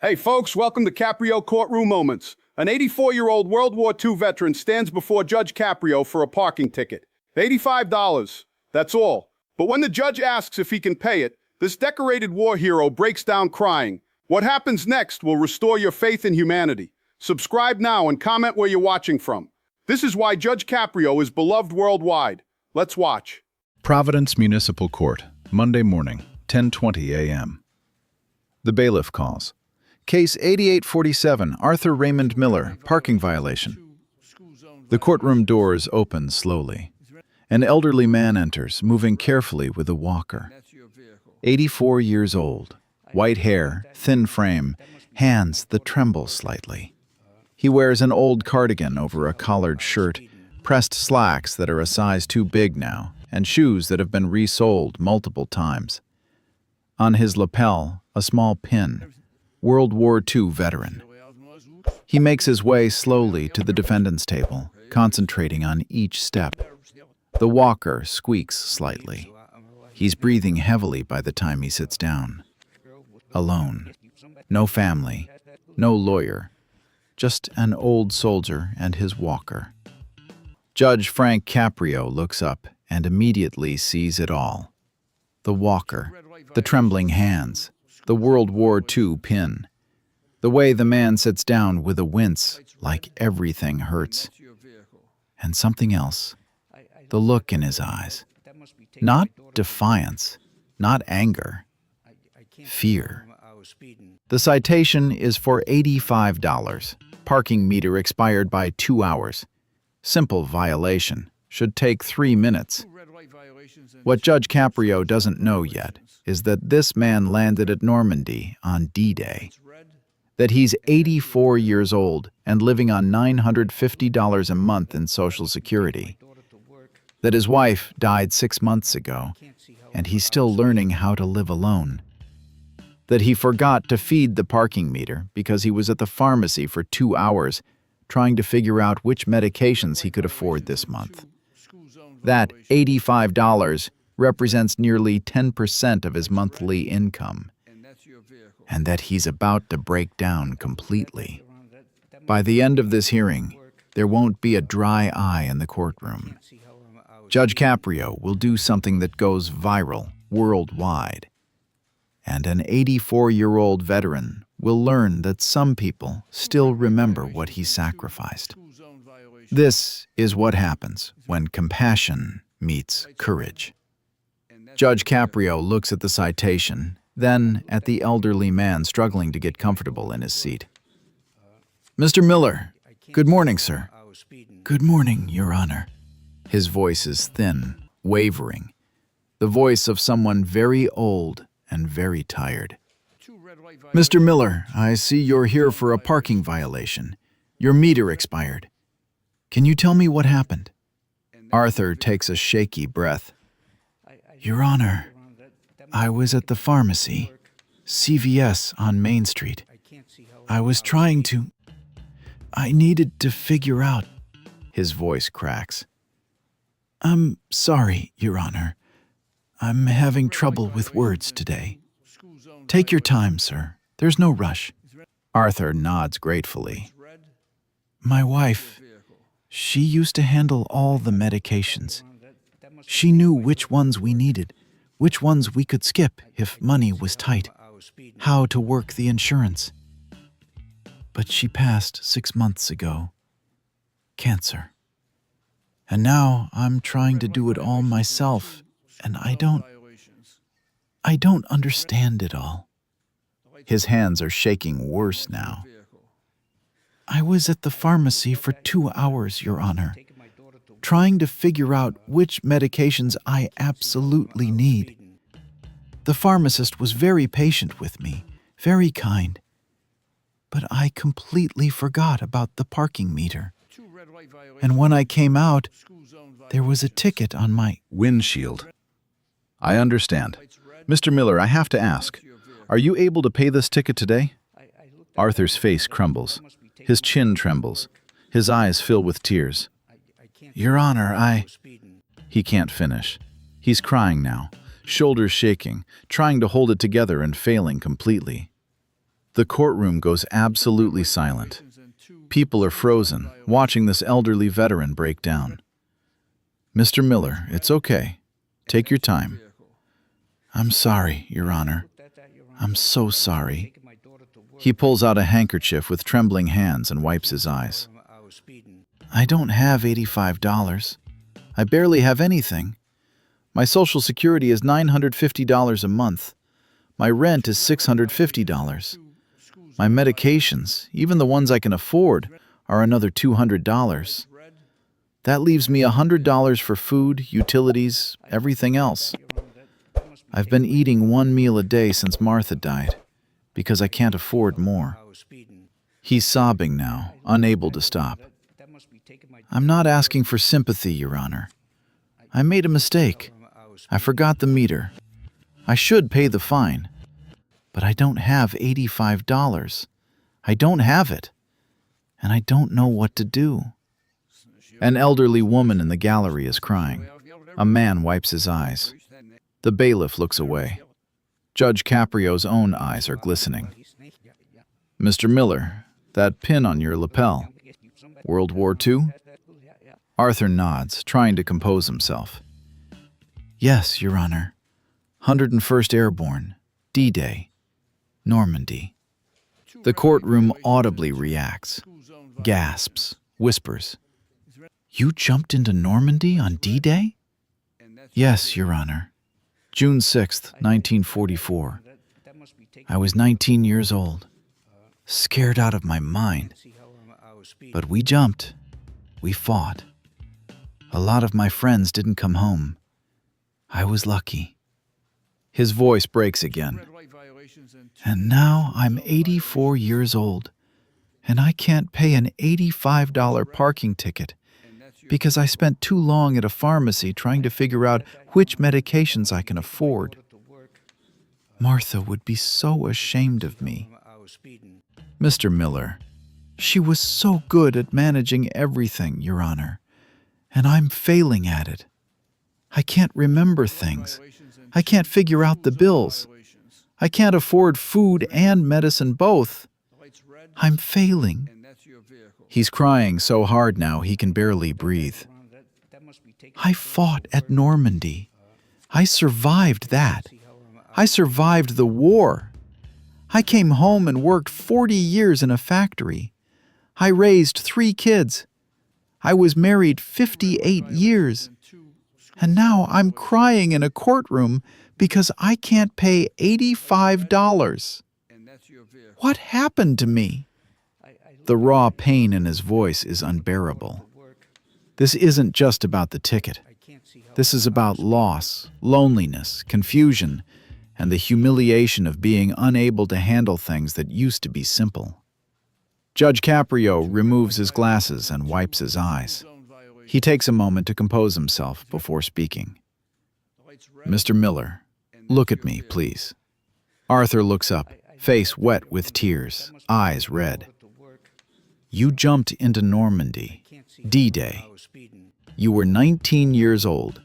Hey folks, welcome to Caprio Courtroom Moments. An 84-year-old World War II veteran stands before Judge Caprio for a parking ticket. $85, that's all. But when the judge asks if he can pay it, this decorated war hero breaks down crying. What happens next will restore your faith in humanity. Subscribe now and comment where you're watching from. This is why Judge Caprio is beloved worldwide. Let's watch. Providence Municipal Court, Monday morning, 10:20 a.m. The bailiff calls. Case 8847, Arthur Raymond Miller, parking violation. The courtroom doors open slowly. An elderly man enters, moving carefully with a walker. 84 years old, white hair, thin frame, hands that tremble slightly. He wears an old cardigan over a collared shirt, pressed slacks that are a size too big now, and shoes that have been resoled multiple times. On his lapel, a small pin. World War II veteran. He makes his way slowly to the defendant's table, concentrating on each step. The walker squeaks slightly. He's breathing heavily by the time he sits down. Alone. No family. No lawyer. Just an old soldier and his walker. Judge Frank Caprio looks up and immediately sees it all. The walker, the trembling hands, the World War II pin. The way the man sits down with a wince, like everything hurts. And something else. The look in his eyes. Not defiance, not anger. Fear. The citation is for $85. Parking meter expired by 2 hours. Simple violation. Should take 3 minutes. What Judge Caprio doesn't know yet is that this man landed at Normandy on D-Day. That he's 84 years old and living on $950 a month in Social Security. That his wife died 6 months ago, and he's still learning how to live alone. That he forgot to feed the parking meter because he was at the pharmacy for 2 hours trying to figure out which medications he could afford this month. That $85 represents nearly 10% of his monthly income, and that he's about to break down completely. By the end of this hearing, there won't be a dry eye in the courtroom. Judge Caprio will do something that goes viral worldwide, and an 84-year-old veteran will learn that some people still remember what he sacrificed. This is what happens when compassion meets courage. Judge Caprio looks at the citation, then at the elderly man struggling to get comfortable in his seat. Mr. Miller, good morning, sir. Good morning, Your Honor. His voice is thin, wavering, the voice of someone very old and very tired. Mr. Miller, I see you're here for a parking violation. Your meter expired. Can you tell me what happened? Arthur takes a shaky breath. Your Honor, I was at the pharmacy, CVS on Main Street. I needed to figure out. His voice cracks. I'm sorry, Your Honor. I'm having trouble with words today. Take your time, sir. There's no rush. Arthur nods gratefully. My wife, she used to handle all the medications. She knew which ones we needed, which ones we could skip if money was tight, how to work the insurance. But she passed 6 months ago. Cancer. And now I'm trying to do it all myself, and I don't understand it all. His hands are shaking worse now. I was at the pharmacy for 2 hours, Your Honor, trying to figure out which medications I absolutely need. The pharmacist was very patient with me, very kind. But I completely forgot about the parking meter. And when I came out, there was a ticket on my Windshield. I understand. Mr. Miller, I have to ask, are you able to pay this ticket today? Arthur's face crumbles. His chin trembles. His eyes fill with tears. Your Honor, He can't finish. He's crying now, shoulders shaking, trying to hold it together and failing completely. The courtroom goes absolutely silent. People are frozen, watching this elderly veteran break down. Mr. Miller, it's okay. Take your time. I'm sorry, Your Honor. I'm so sorry. He pulls out a handkerchief with trembling hands and wipes his eyes. I don't have $85. I barely have anything. My Social Security is $950 a month. My rent is $650. My medications, even the ones I can afford, are another $200. That leaves me $100 for food, utilities, everything else. I've been eating one meal a day since Martha died, because I can't afford more. He's sobbing now, unable to stop. I'm not asking for sympathy, Your Honor. I made a mistake. I forgot the meter. I should pay the fine. But I don't have $85. I don't have it. And I don't know what to do. An elderly woman in the gallery is crying. A man wipes his eyes. The bailiff looks away. Judge Caprio's own eyes are glistening. Mr. Miller, that pin on your lapel. World War II? Arthur nods, trying to compose himself. Yes, Your Honor. 101st Airborne. D-Day. Normandy. The courtroom audibly reacts, gasps, whispers. You jumped into Normandy on D-Day? Yes, Your Honor. June 6th, 1944. I was 19 years old, scared out of my mind. But we jumped. We fought. A lot of my friends didn't come home. I was lucky. His voice breaks again. And now I'm 84 years old, and I can't pay an $85 parking ticket because I spent too long at a pharmacy trying to figure out which medications I can afford. Martha would be so ashamed of me. Mr. Miller, she was so good at managing everything, Your Honor, and I'm failing at it. I can't remember things. I can't figure out the bills. I can't afford food and medicine both. I'm failing. He's crying so hard now he can barely breathe. I fought at Normandy. I survived that. I survived the war. I came home and worked 40 years in a factory. I raised 3 kids. I was married 58 years. And now I'm crying in a courtroom because I can't pay $85. What happened to me? The raw pain in his voice is unbearable. This isn't just about the ticket. This is about loss, loneliness, confusion, and the humiliation of being unable to handle things that used to be simple. Judge Caprio removes his glasses and wipes his eyes. He takes a moment to compose himself before speaking. Mr. Miller, look at me, please. Arthur looks up, face wet with tears, eyes red. You jumped into Normandy, D-Day. You were 19 years old,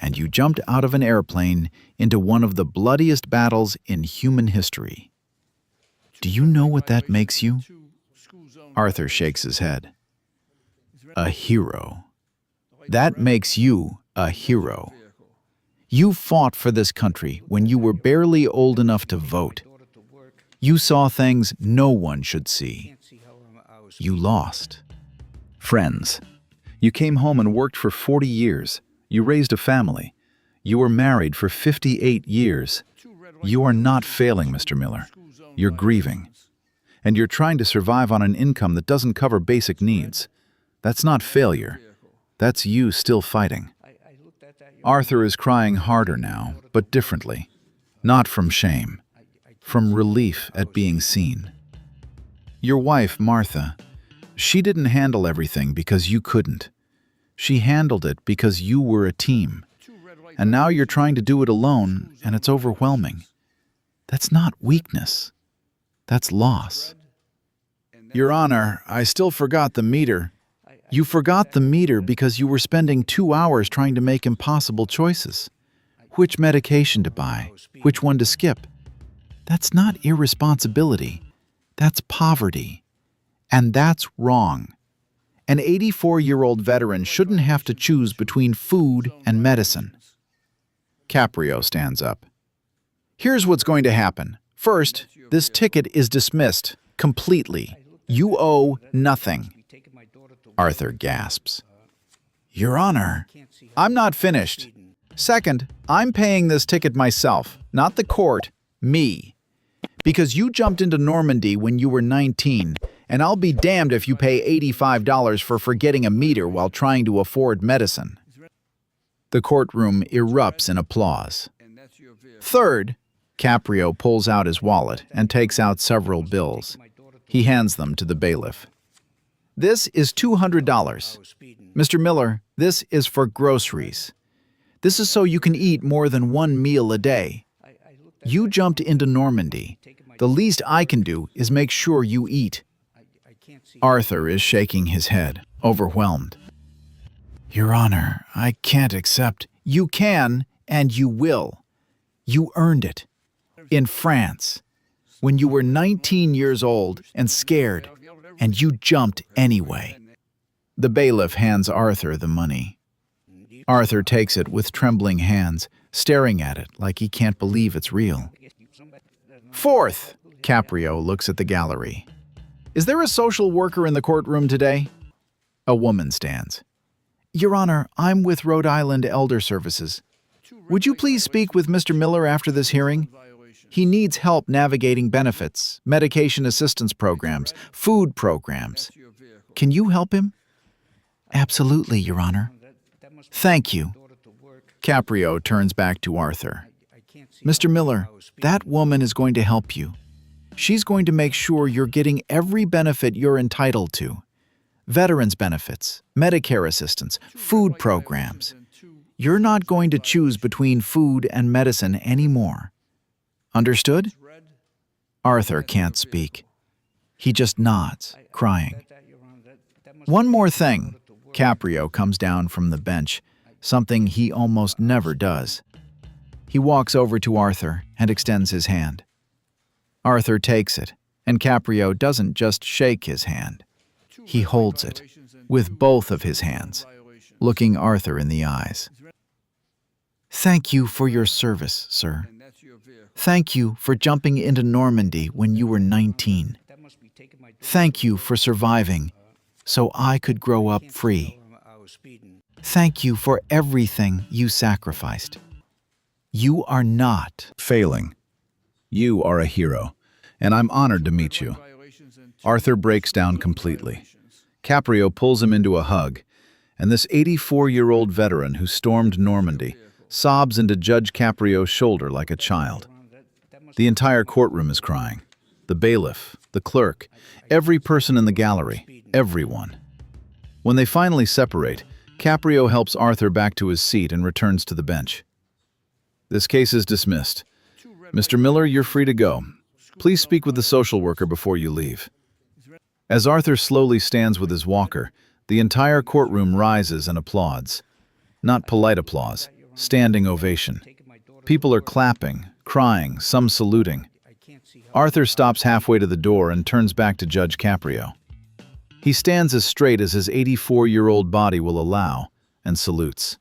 and you jumped out of an airplane into one of the bloodiest battles in human history. Do you know what that makes you? Arthur shakes his head. A hero. That makes you a hero. You fought for this country when you were barely old enough to vote. You saw things no one should see. You lost. Friends. You came home and worked for 40 years. You raised a family. You were married for 58 years. You are not failing, Mr. Miller. You're grieving. And you're trying to survive on an income that doesn't cover basic needs. That's not failure. That's you still fighting. Arthur is crying harder now, but differently. Not from shame. From relief at being seen. Your wife, Martha, she didn't handle everything because you couldn't. She handled it because you were a team. And now you're trying to do it alone, and it's overwhelming. That's not weakness. That's loss. Your Honor, I still forgot the meter. You forgot the meter because you were spending 2 hours trying to make impossible choices. Which medication to buy, which one to skip. That's not irresponsibility. That's poverty. And that's wrong. An 84-year-old veteran shouldn't have to choose between food and medicine. Caprio stands up. Here's what's going to happen. First, this ticket is dismissed completely. You owe nothing. Arthur gasps. Your Honor, I'm not finished. Second, I'm paying this ticket myself, not the court, me. Because you jumped into Normandy when you were 19, and I'll be damned if you pay $85 for forgetting a meter while trying to afford medicine. The courtroom erupts in applause. Third, Caprio pulls out his wallet and takes out several bills. He hands them to the bailiff. This is $200. Mr. Miller, this is for groceries. This is so you can eat more than one meal a day. You jumped into Normandy. The least I can do is make sure you eat. Arthur is shaking his head, overwhelmed. Your Honor, I can't accept. You can, and you will. You earned it. In France, when you were 19 years old and scared, and you jumped anyway. The bailiff hands Arthur the money. Arthur takes it with trembling hands, staring at it like he can't believe it's real. Fourth, Caprio looks at the gallery. Is there a social worker in the courtroom today? A woman stands. Your Honor, I'm with Rhode Island Elder Services. Would you please speak with Mr. Miller after this hearing? He needs help navigating benefits, medication assistance programs, food programs. Can you help him? Absolutely, Your Honor. Thank you. Caprio turns back to Arthur. Mr. Miller, that woman is going to help you. She's going to make sure you're getting every benefit you're entitled to. Veterans benefits, Medicare assistance, food programs. You're not going to choose between food and medicine anymore. Understood? Arthur can't speak. He just nods, crying. One more thing. Caprio comes down from the bench, something he almost never does. He walks over to Arthur and extends his hand. Arthur takes it, and Caprio doesn't just shake his hand. He holds it with both of his hands, looking Arthur in the eyes. Thank you for your service, sir. Thank you for jumping into Normandy when you were 19. Thank you for surviving so I could grow up free. Thank you for everything you sacrificed. You are not Failing. You are a hero, and I'm honored to meet you. Arthur breaks down completely. Caprio pulls him into a hug, and this 84-year-old veteran who stormed Normandy sobs into Judge Caprio's shoulder like a child. The entire courtroom is crying. The bailiff, the clerk, every person in the gallery, everyone. When they finally separate, Caprio helps Arthur back to his seat and returns to the bench. This case is dismissed. Mr. Miller, you're free to go. Please speak with the social worker before you leave. As Arthur slowly stands with his walker, the entire courtroom rises and applauds. Not polite applause, standing ovation. People are clapping, crying, some saluting. Arthur stops halfway to the door and turns back to Judge Caprio. He stands as straight as his 84-year-old body will allow and salutes.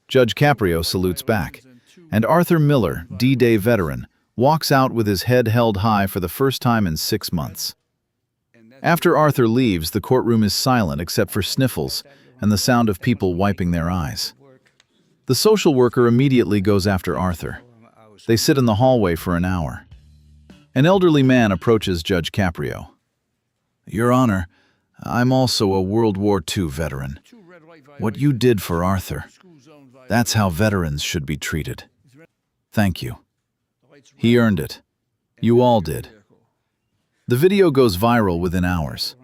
Judge Caprio salutes back, and Arthur Miller, D-Day veteran, walks out with his head held high for the first time in 6 months. After Arthur leaves, the courtroom is silent except for sniffles and the sound of people wiping their eyes. The social worker immediately goes after Arthur. They sit in the hallway for an hour. An elderly man approaches Judge Caprio. Your Honor, I'm also a World War II veteran. What you did for Arthur, that's how veterans should be treated. Thank you. He earned it. You all did. The video goes viral within hours.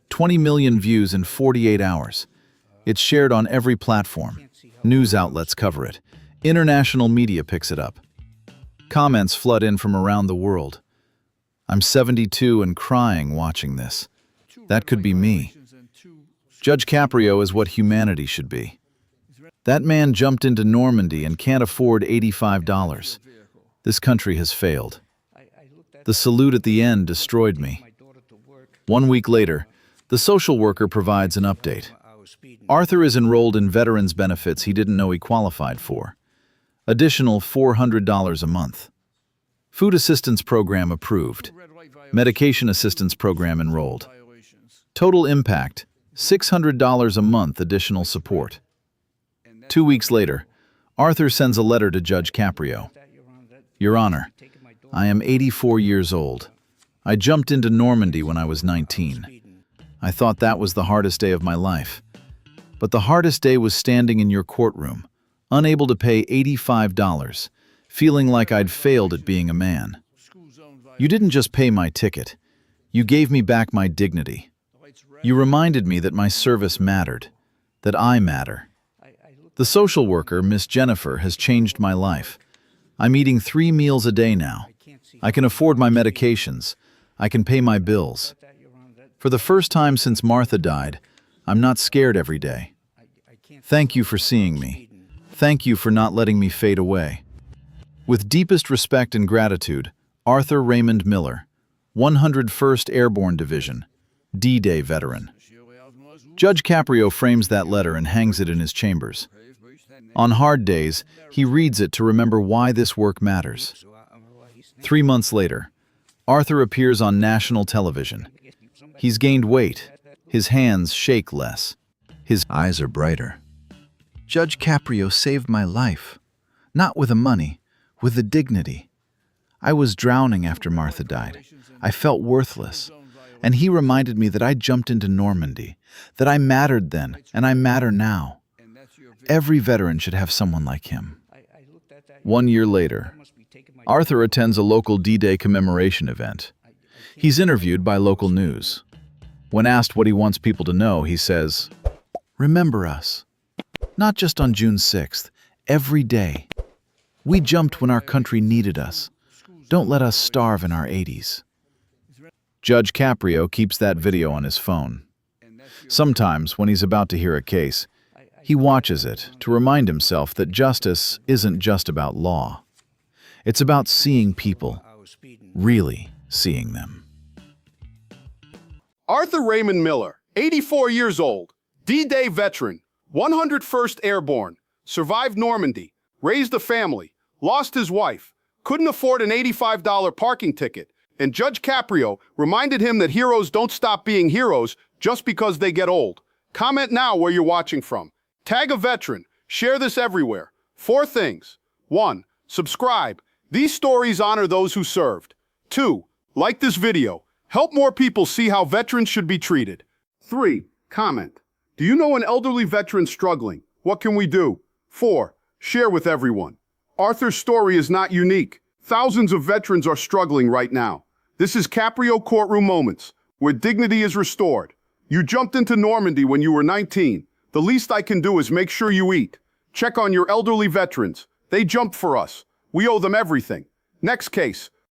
20 million views in 48 hours. It's shared on every platform. News outlets cover it. International media picks it up. Comments flood in from around the world. I'm 72 and crying watching this. That could be me. Judge Caprio is what humanity should be. That man jumped into Normandy and can't afford $85. This country has failed. The salute at the end destroyed me. 1 week later, the social worker provides an update. Arthur is enrolled in veterans benefits he didn't know he qualified for. Additional $400 a month. Food assistance program approved. Medication assistance program enrolled. Total impact, $600 a month additional support. 2 weeks later, Arthur sends a letter to Judge Caprio. Your Honor, I am 84 years old. I jumped into Normandy when I was 19. I thought that was the hardest day of my life. But the hardest day was standing in your courtroom, unable to pay $85, feeling like I'd failed at being a man. You didn't just pay my ticket. You gave me back my dignity. You reminded me that my service mattered, that I matter. The social worker, Miss Jennifer, has changed my life. I'm eating 3 meals a day now. I can afford my medications. I can pay my bills. For the first time since Martha died, I'm not scared every day. Thank you for seeing me. Thank you for not letting me fade away. With deepest respect and gratitude, Arthur Raymond Miller, 101st Airborne Division, D-Day veteran. Judge Caprio frames that letter and hangs it in his chambers. On hard days, he reads it to remember why this work matters. 3 months later, Arthur appears on national television. He's gained weight. His hands shake less. His eyes are brighter. Judge Caprio saved my life. Not with the money, with the dignity. I was drowning after Martha died. I felt worthless. And he reminded me that I jumped into Normandy, that I mattered then, and I matter now. Every veteran should have someone like him. 1 year later, Arthur attends a local D-Day commemoration event. He's interviewed by local news. When asked what he wants people to know, he says, "Remember us. Not just on June 6th, every day. We jumped when our country needed us. Don't let us starve in our 80s. Judge Caprio keeps that video on his phone. Sometimes, when he's about to hear a case, he watches it to remind himself that justice isn't just about law. It's about seeing people, really seeing them. Arthur Raymond Miller, 84 years old, D-Day veteran, 101st Airborne, survived Normandy, raised a family, lost his wife, couldn't afford an $85 parking ticket, and Judge Caprio reminded him that heroes don't stop being heroes just because they get old. Comment now where you're watching from. Tag a veteran. Share this everywhere. 4 things. 1. Subscribe. These stories honor those who served. 2. Like this video. Help more people see how veterans should be treated. 3. Comment. Do you know an elderly veteran struggling? What can we do? 4. Share with everyone. Arthur's story is not unique. Thousands of veterans are struggling right now. This is Caprio Courtroom Moments, where dignity is restored. You jumped into Normandy when you were 19. The least I can do is make sure you eat. Check on your elderly veterans. They jumped for us. We owe them everything. Next case,